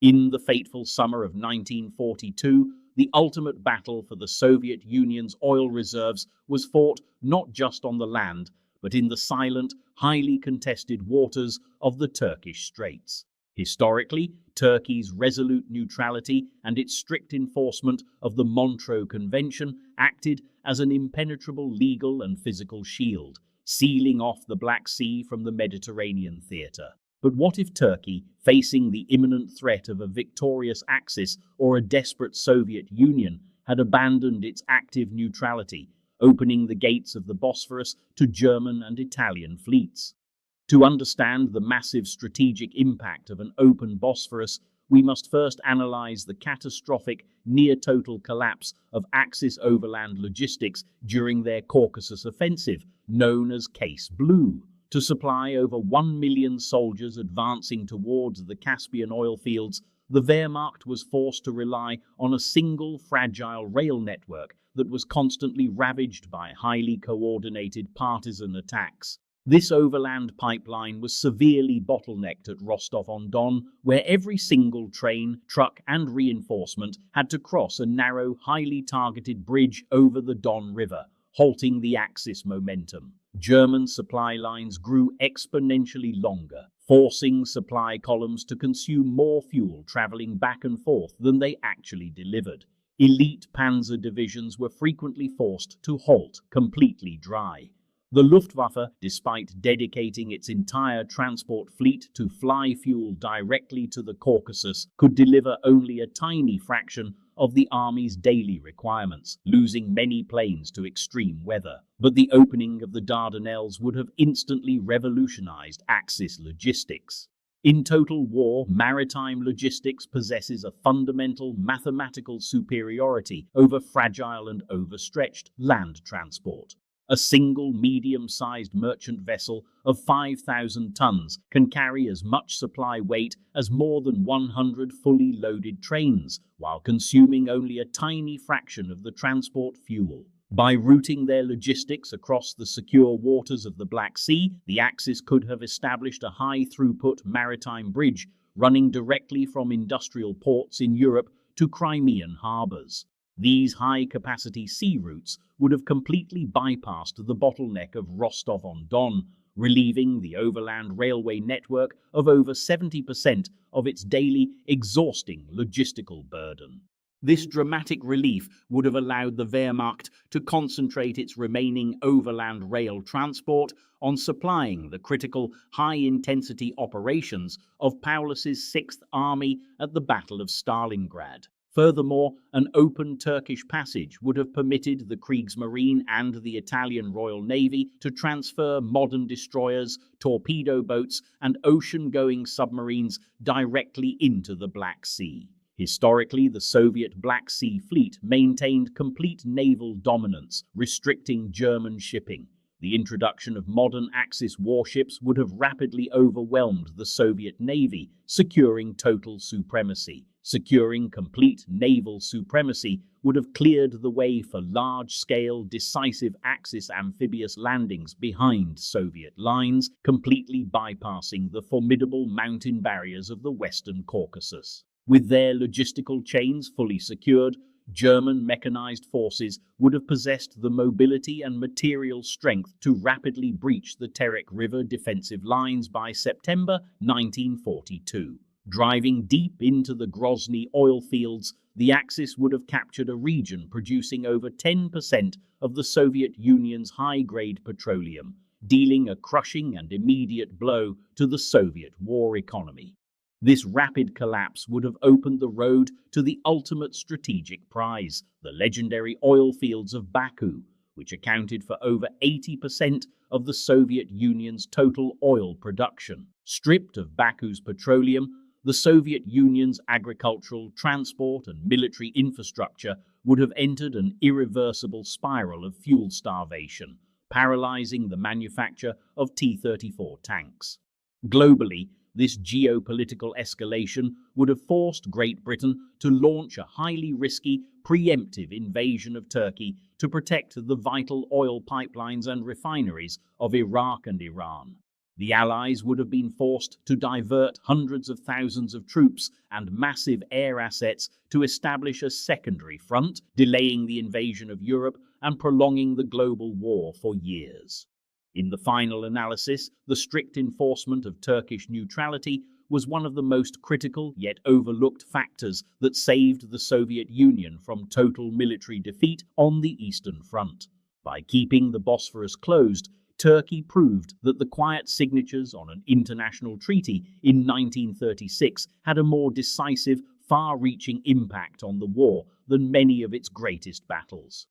In the fateful summer of 1942, the ultimate battle for the Soviet Union's oil reserves was fought not just on the land, but in the silent, highly contested waters of the Turkish Straits. Historically, Turkey's resolute neutrality and its strict enforcement of the Montreux Convention acted as an impenetrable legal and physical shield, sealing off the Black Sea from the Mediterranean theatre. But what if Turkey, facing the imminent threat of a victorious Axis or a desperate Soviet Union, had abandoned its active neutrality, opening the gates of the Bosphorus to German and Italian fleets? To understand the massive strategic impact of an open Bosphorus, we must first analyze the catastrophic, near-total collapse of Axis overland logistics during their Caucasus offensive, known as Case Blueâ. To supply over 1 million soldiers advancing towards the Caspian oil fields, the Wehrmacht was forced to rely on a single fragile rail network that was constantly ravaged by highly coordinated partisan attacks. This overland pipeline was severely bottlenecked at Rostov-on-Don, where every single train, truck, and reinforcement had to cross a narrow, highly targeted bridge over the Don River, halting the Axis momentum. German supply lines grew exponentially longer, forcing supply columns to consume more fuel traveling back and forth than they actually delivered. Elite panzer divisions were frequently forced to halt completely dry. The Luftwaffe, despite dedicating its entire transport fleet to fly fuel directly to the Caucasus, could deliver only a tiny fraction of the Army's daily requirements, losing many planes to extreme weather. But the opening of the Dardanelles would have instantly revolutionized Axis logistics. In total war, maritime logistics possesses a fundamental mathematical superiority over fragile and overstretched land transport. A single medium-sized merchant vessel of 5,000 tons can carry as much supply weight as more than 100 fully loaded trains, while consuming only a tiny fraction of the transport fuel. By routing their logistics across the secure waters of the Black Sea, the Axis could have established a high-throughput maritime bridge running directly from industrial ports in Europe to Crimean harbors. These high-capacity sea routes would have completely bypassed the bottleneck of Rostov-on-Don, relieving the overland railway network of over 70% of its daily, exhausting logistical burden. This dramatic relief would have allowed the Wehrmacht to concentrate its remaining overland rail transport on supplying the critical high-intensity operations of Paulus's 6th Army at the Battle of Stalingrad. Furthermore, an open Turkish passage would have permitted the Kriegsmarine and the Italian Royal Navy to transfer modern destroyers, torpedo boats, and ocean-going submarines directly into the Black Sea. Historically, the Soviet Black Sea Fleet maintained complete naval dominance, restricting German shipping. The introduction of modern Axis warships would have rapidly overwhelmed the Soviet Navy, securing total supremacy. Securing complete naval supremacy would have cleared the way for large-scale, decisive Axis amphibious landings behind Soviet lines, completely bypassing the formidable mountain barriers of the Western Caucasus. With their logistical chains fully secured, German mechanized forces would have possessed the mobility and material strength to rapidly breach the Terek River defensive lines by September 1942. Driving deep into the Grozny oil fields, the Axis would have captured a region producing over 10% of the Soviet Union's high-grade petroleum, dealing a crushing and immediate blow to the Soviet war economy. This rapid collapse would have opened the road to the ultimate strategic prize, the legendary oil fields of Baku, which accounted for over 80% of the Soviet Union's total oil production. Stripped of Baku's petroleum, the Soviet Union's agricultural, transport, and military infrastructure would have entered an irreversible spiral of fuel starvation, paralyzing the manufacture of T-34 tanks. Globally, this geopolitical escalation would have forced Great Britain to launch a highly risky, preemptive invasion of Turkey to protect the vital oil pipelines and refineries of Iraq and Iran. The Allies would have been forced to divert hundreds of thousands of troops and massive air assets to establish a secondary front, delaying the invasion of Europe and prolonging the global war for years. In the final analysis, the strict enforcement of Turkish neutrality was one of the most critical yet overlooked factors that saved the Soviet Union from total military defeat on the Eastern Front. By keeping the Bosphorus closed, Turkey proved that the quiet signatures on an international treaty in 1936 had a more decisive, far-reaching impact on the war than many of its greatest battles.